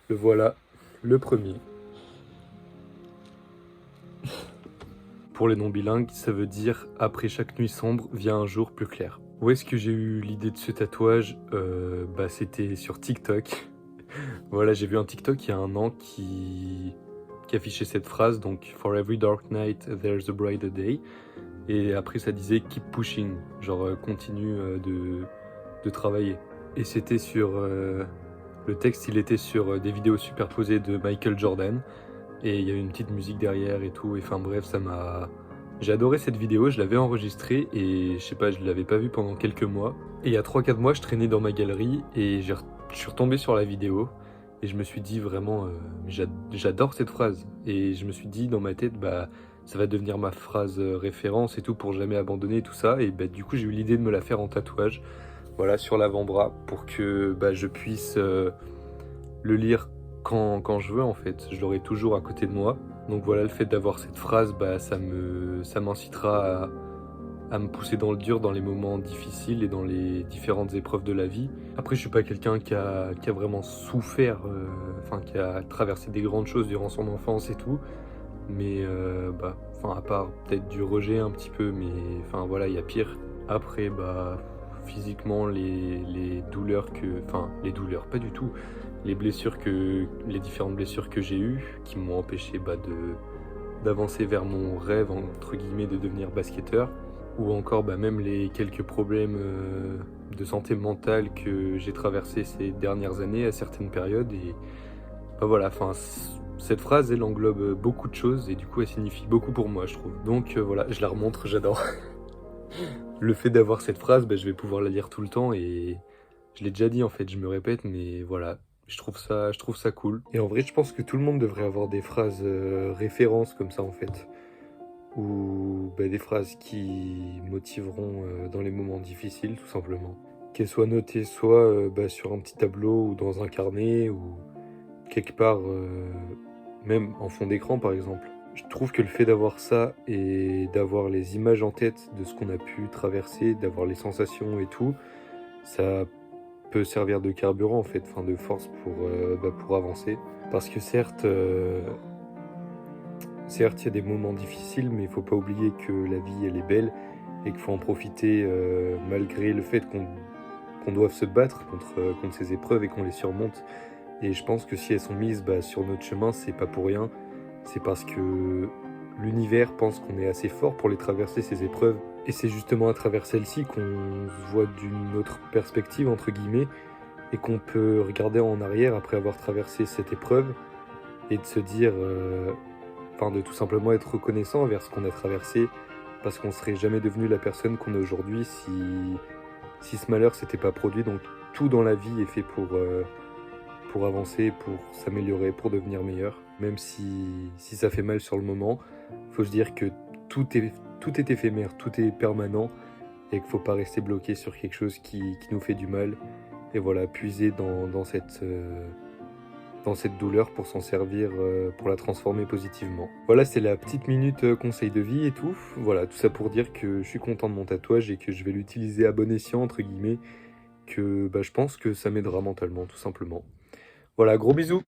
Le voilà, le premier. Pour les non-bilingues, ça veut dire « Après chaque nuit sombre, vient un jour plus clair ». Où est-ce que j'ai eu l'idée de ce tatouage? C'était sur TikTok. Voilà, j'ai vu un TikTok il y a un an qui affichait cette phrase, donc For every dark night, there's a brighter day. Et après, ça disait Keep pushing, genre continue de travailler. Et c'était sur. Le texte, il était sur des vidéos superposées de Michael Jordan. Et il y avait une petite musique derrière et tout. Et enfin bref, ça m'a. J'ai adoré cette vidéo, je l'avais enregistrée et je sais pas, je l'avais pas vue pendant quelques mois. Et il y a 3-4 mois, je traînais dans ma galerie et je suis retombé sur la vidéo et je me suis dit vraiment, j'adore cette phrase. Et je me suis dit dans ma tête, bah ça va devenir ma phrase référence et tout pour jamais abandonner et tout ça. Et bah du coup, j'ai eu l'idée de me la faire en tatouage, voilà, sur l'avant-bras pour que bah, je puisse le lire quand je veux en fait. Je l'aurai toujours à côté de moi. Donc voilà, le fait d'avoir cette phrase, bah, ça m'incitera à me pousser dans le dur dans les moments difficiles et dans les différentes épreuves de la vie. Après, je suis pas quelqu'un qui a vraiment souffert, enfin qui a traversé des grandes choses durant son enfance et tout. Mais à part peut-être du rejet un petit peu, mais enfin voilà, il y a pire. Après, bah, physiquement, les douleurs enfin, les douleurs, pas du tout. Les différentes blessures que j'ai eues, qui m'ont empêché d'avancer vers mon rêve, entre guillemets, de devenir basketteur. Ou encore, bah, même les quelques problèmes de santé mentale que j'ai traversés ces dernières années à certaines périodes. Et bah voilà, enfin, cette phrase, elle englobe beaucoup de choses et du coup, elle signifie beaucoup pour moi, je trouve. Donc voilà, je la remontre, j'adore. Le fait d'avoir cette phrase, bah, je vais pouvoir la lire tout le temps et je l'ai déjà dit en fait, je me répète, mais voilà, je trouve ça cool. Et en vrai, je pense que tout le monde devrait avoir des phrases références comme ça en fait, ou bah, des phrases qui motiveront dans les moments difficiles, tout simplement. Qu'elles soient notées soit sur un petit tableau ou dans un carnet ou quelque part, même en fond d'écran par exemple. Je trouve que le fait d'avoir ça et d'avoir les images en tête de ce qu'on a pu traverser, d'avoir les sensations et tout, ça peut servir de carburant en fait, enfin de force pour avancer. Parce que certes, il y a des moments difficiles, mais il faut pas oublier que la vie elle est belle et qu'il faut en profiter malgré le fait qu'on doive se battre contre ces épreuves et qu'on les surmonte. Et je pense que si elles sont mises sur notre chemin, c'est pas pour rien. C'est parce que l'univers pense qu'on est assez fort pour les traverser, ces épreuves. Et c'est justement à travers celles-ci qu'on se voit d'une autre perspective, entre guillemets, et qu'on peut regarder en arrière après avoir traversé cette épreuve et de se dire, de tout simplement être reconnaissant envers ce qu'on a traversé, parce qu'on serait jamais devenu la personne qu'on est aujourd'hui si ce malheur s'était pas produit. Donc tout dans la vie est fait pour avancer, pour s'améliorer, pour devenir meilleur. Même si ça fait mal sur le moment, faut se dire que tout est éphémère, tout est permanent et qu'il faut pas rester bloqué sur quelque chose qui nous fait du mal. Et voilà, puiser dans cette douleur pour s'en servir, pour la transformer positivement. Voilà, c'est la petite minute conseil de vie et tout. Voilà, tout ça pour dire que je suis content de mon tatouage et que je vais l'utiliser à bon escient, entre guillemets, que je pense que ça m'aidera mentalement, tout simplement. Voilà, gros bisous!